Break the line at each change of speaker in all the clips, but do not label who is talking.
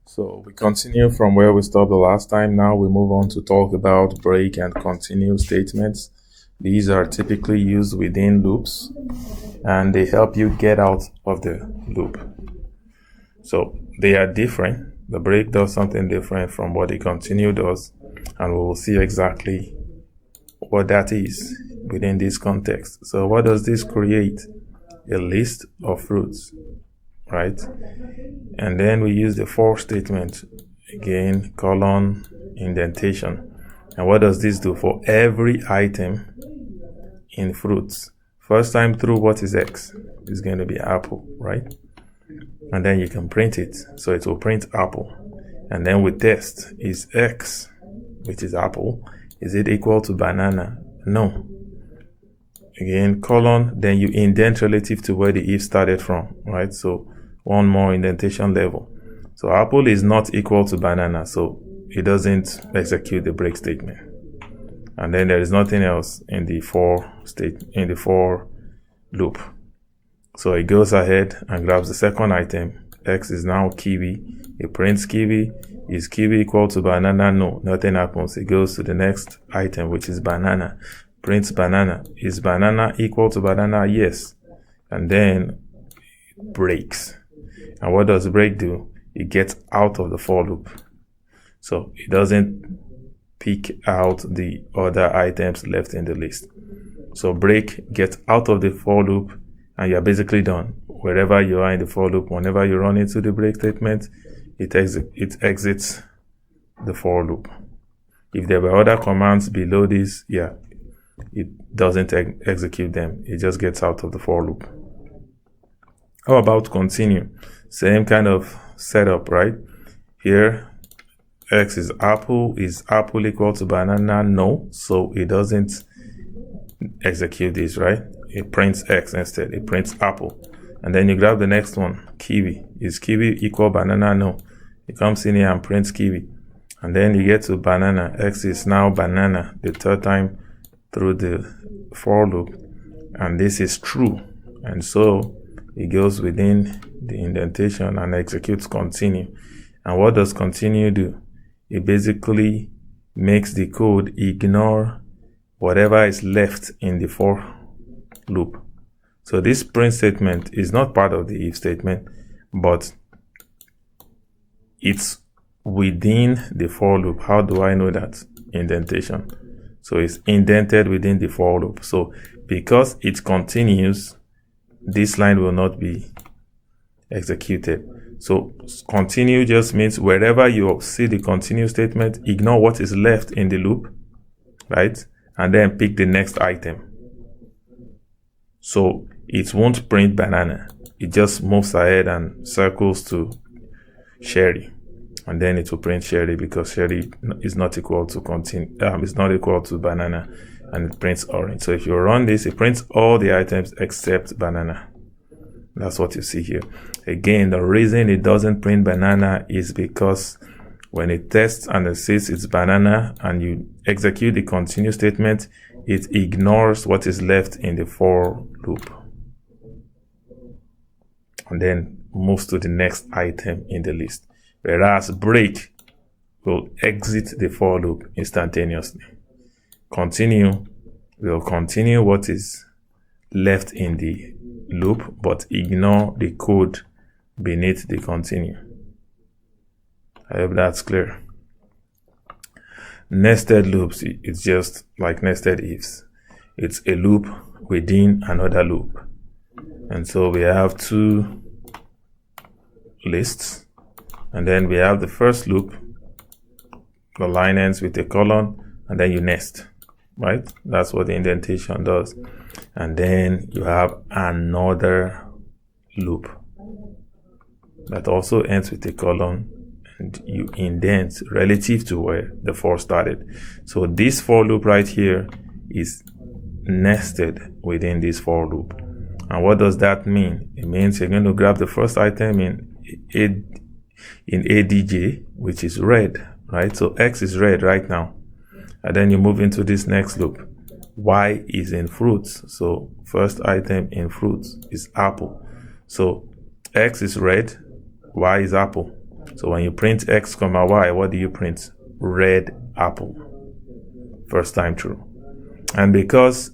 So we continue from where we stopped the last time. Now we move on to talk about break and continue statements. These are typically used within loops and they help you get out of the loop. So they are different. The break does something different from what the continue does, and we will see exactly what that is within this context. So what does this create? A list of fruits, right? And then we use the for statement, again, colon, indentation. And what does this do? For every item in fruits, first time through, what is X? It's going to be apple, right? And then you can print it. So it will print apple. And then we test, is X, which is apple, is it equal to banana? No. Again, colon, then you indent relative to where the if started from, right? So one more indentation level. So apple is not equal to banana, so it doesn't execute the break statement. And then there is nothing else in the for loop. So it goes ahead and grabs the second item. X is now kiwi. It prints kiwi. Is kiwi equal to banana? No, nothing happens. It goes to the next item, which is banana. Prints banana. Is banana equal to banana? Yes. And then it breaks. And what does break do? It gets out of the for loop. So it doesn't pick out the other items left in the list. So break gets out of the for loop and you're basically done. Wherever you are in the for loop, whenever you run into the break statement, it exits the for loop. If there were other commands below this, it doesn't execute them. It just gets out of the for loop. How about continue? Same kind of setup, right? Here, X is apple. Is apple equal to banana? No. So it doesn't execute this, right? It prints X instead. It prints apple. And then you grab the next one, kiwi. Is kiwi equal banana? No. It comes in here and prints kiwi. And then you get to banana. X is now banana, the third time through the for loop. And this is true. And so it goes within the indentation and executes continue. And what does continue do? It basically makes the code ignore whatever is left in the for loop. So this print statement is not part of the if statement, but it's within the for loop. How do I know that? Indentation. So it's indented within the for loop. So because it continues, this line will not be executed. So continue just means wherever you see the continue statement, ignore what is left in the loop, right? And then pick the next item. So it won't print banana. It just moves ahead and circles to cherry. And then it will print cherry because cherry is not equal to it's not equal to banana, and it prints orange. So if you run this, it prints all the items except banana. That's what you see here. Again, the reason it doesn't print banana is because when it tests and it says it's banana and you execute the continue statement, it ignores what is left in the for loop and then moves to the next item in the list. Whereas break will exit the for loop instantaneously. Continue will continue what is left in the loop, but ignore the code beneath the continue. I hope that's clear. Nested loops, it's just like nested ifs. It's a loop within another loop. And so we have two lists. And then we have the first loop. The line ends with a colon, and then you nest, right? That's what the indentation does. And then you have another loop that also ends with a colon, and you indent relative to where the for started. So this for loop right here is nested within this for loop. And what does that mean? It means you're going to grab the first item in ADJ, which is red, right? So X is red right now. And then you move into this next loop. Y is in fruits. So first item in fruits is apple. So X is red, Y is apple. So when you print x comma y, what do you print? Red apple. First time through. And because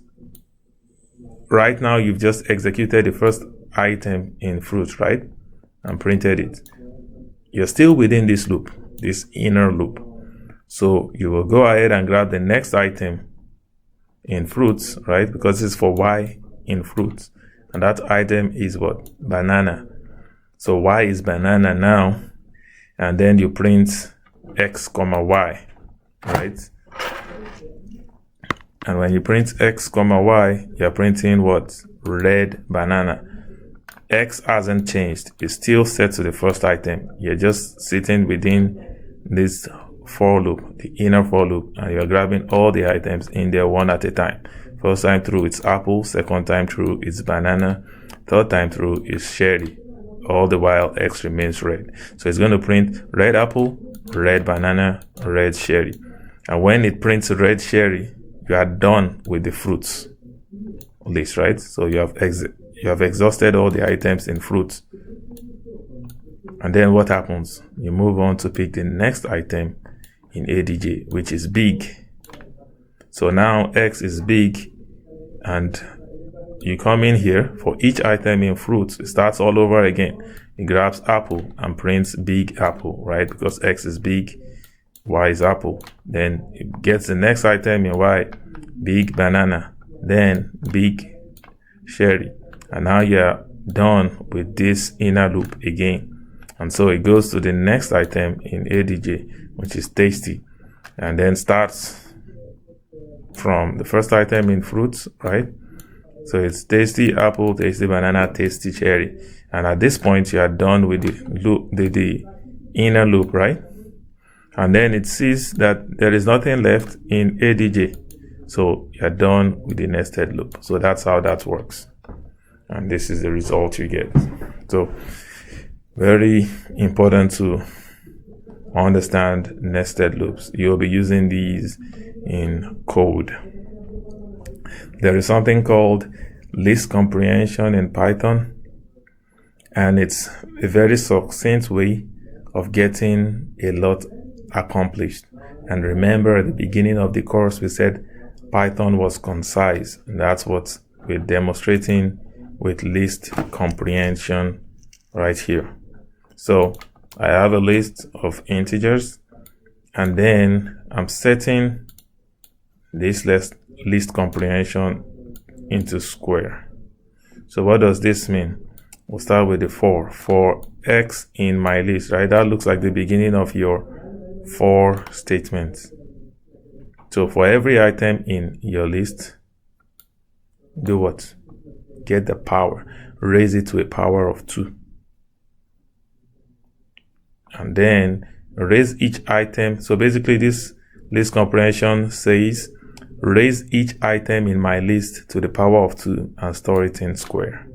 right now you've just executed the first item in fruit, right? And printed it. You're still within this loop, this inner loop. So you will go ahead and grab the next item in fruits, right? Because it's for y in fruits. And that item is what? Banana. So y is banana now. And then you print x comma y, right? And when you print x comma y, you're printing what? Red banana. X hasn't changed. It's still set to the first item. You're just sitting within this for loop, the inner for loop, and you're grabbing all the items in there one at a time. First time through, it's apple. Second time through, it's banana. Third time through, it's cherry. All the while, X remains red. So it's going to print red apple, red banana, red cherry. And when it prints red cherry, you are done with the fruits list, right? So you have exhausted all the items in fruits. And then what happens? You move on to pick the next item in ADJ, which is big. So now X is big, and you come in here for each item in fruits. It starts all over again. It grabs apple and prints big apple, right? Because X is big, Y is apple. Then it gets the next item in Y, big banana, then big cherry. And now you're done with this inner loop again. And so it goes to the next item in ADJ, which is tasty. And then starts from the first item in fruits, right? So it's tasty apple, tasty banana, tasty cherry. And at this point, you are done with the loop, the inner loop, right? And then it sees that there is nothing left in ADJ. So you're done with the nested loop. So that's how that works. And this is the result you get. So very important to understand nested loops. You'll be using these in code. There is something called list comprehension in Python, and it's a very succinct way of getting a lot accomplished. And remember, at the beginning of the course, we said Python was concise, and that's what we're demonstrating with list comprehension right here. So I have a list of integers, and then I'm setting this list comprehension into square. So what does this mean? We'll start with the for x in my list, right? That looks like the beginning of your for statement. So for every item in your list, do what? Get the power, raise it to a power of 2. And then raise each item. So basically this list comprehension says raise each item in my list to the power of 2 and store it in square.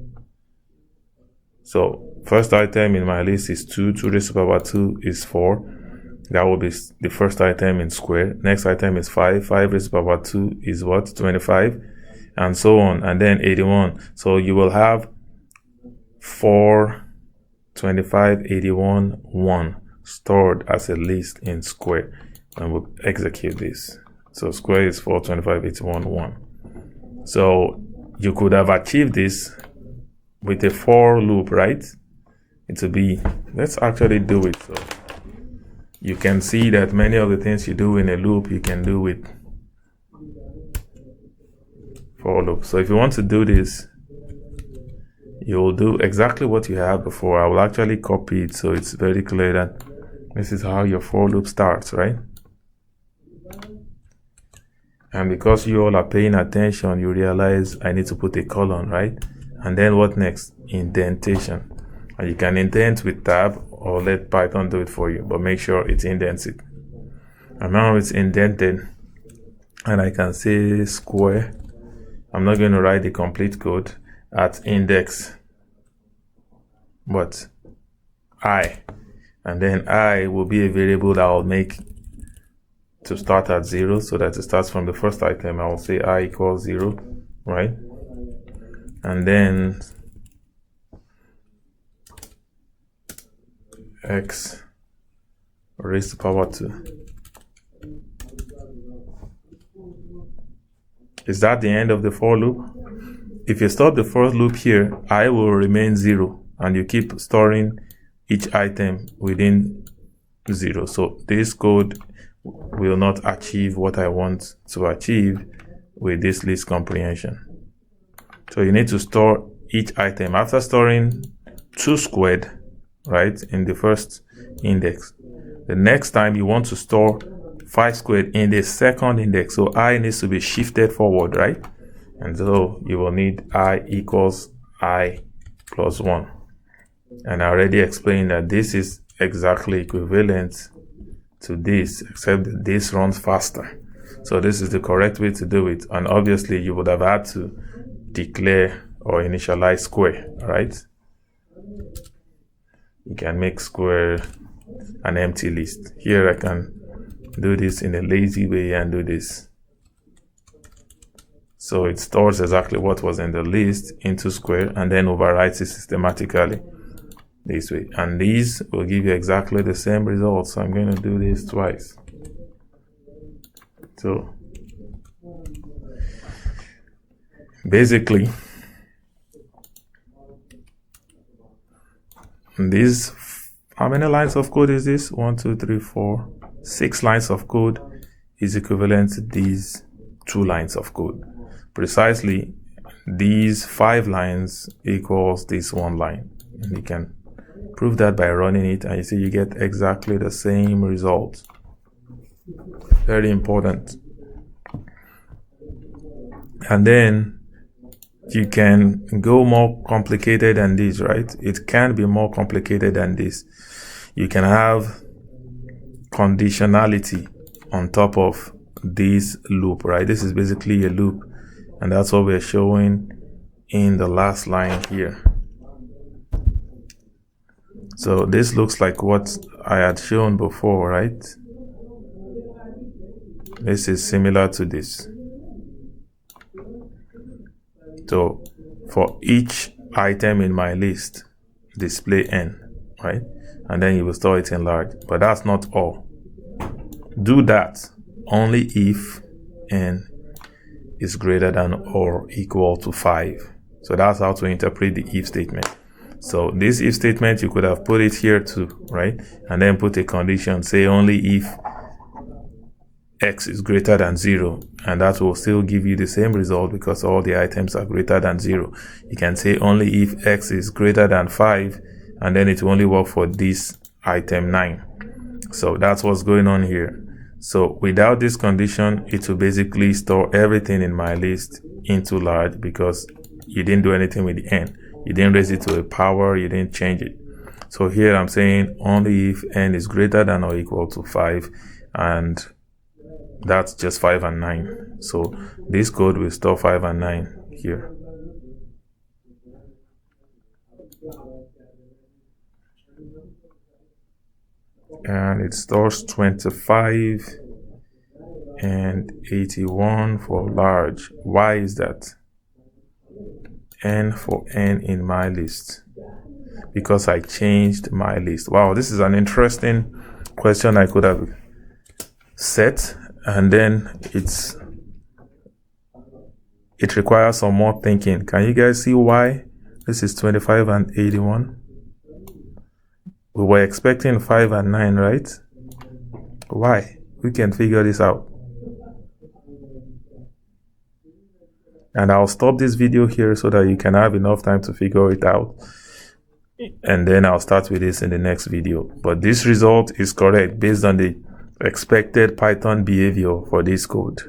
So first item in my list is 2. 2 raised to the power 2 is 4. That will be the first item in square. Next item is 5. 5 raised to the power 2 is what? 25. And so on. And then 81. So you will have 4, 25, 81, 1 stored as a list in square. And we'll execute this. So square is 4, 25, 81, 1. So you could have achieved this with a for loop, right? It will be, let's actually do it. So you can see that many of the things you do in a loop, you can do with for loop. So if you want to do this, you will do exactly what you have before. I will actually copy it so it's very clear that this is how your for loop starts, right? And because you all are paying attention, you realize I need to put a colon, right? And then what next? Indentation. And you can indent with tab or let Python do it for you, but make sure it indents it. And now it's indented, and I can say square. I'm not going to write the complete code at index, but I. And then I will be a variable that I'll make to start at 0, so that it starts from the first item. I will say I equals 0, right? And then x raised to power 2. Is that the end of the for loop? If you stop the for loop here, I will remain 0, and you keep storing each item within 0. So this code will not achieve what I want to achieve with this list comprehension. So you need to store each item. After storing 2 squared, right, in the first index, the next time you want to store 5 squared in the second index. So I needs to be shifted forward, right? And so you will need I equals I plus 1. And I already explained that this is exactly equivalent to this, except that this runs faster. So this is the correct way to do it. And obviously you would have had to declare or initialize square, right? You can make square an empty list. Here I can do this in a lazy way and do this. So it stores exactly what was in the list into square and then overwrites it systematically this way. And these will give you exactly the same results. So I'm going to do this twice. So basically, these, how many lines of code is this? 1, 2, 3, 4, 6 lines of code is equivalent to these 2 lines of code. Precisely, these 5 lines equals this 1 line. And you can prove that by running it, and you see you get exactly the same result. Very important. And then you can go more complicated than this, right? It can be more complicated than this. You can have conditionality on top of this loop, right? This is basically a loop, and that's what we're showing in the last line here. So this looks like what I had shown before, right? This is similar to this. So for each item in my list, display n, right? And then you will store it in large. But that's not all. Do that only if n is greater than or equal to 5. So that's how to interpret the if statement. So this if statement, you could have put it here too, right? And then put a condition, say only if x is greater than 0, and that will still give you the same result because all the items are greater than 0. You can say only if x is greater than 5, and then it will only work for this item 9. So that's what's going on here. So without this condition, it will basically store everything in my list into large because you didn't do anything with the n. You didn't raise it to a power, you didn't change it. So here I'm saying only if n is greater than or equal to 5, and that's just 5 and 9. So this code will store 5 and 9 here. And it stores 25 and 81 for large. Why is that? N for n in my list. Because I changed my list. Wow, this is an interesting question I could have set. And then it requires some more thinking. Can you guys see why this is 25 and 81? We were expecting 5 and 9, right? Why? We can figure this out. And I'll stop this video here so that you can have enough time to figure it out. And then I'll start with this in the next video. But this result is correct based on the expected Python behavior for this code.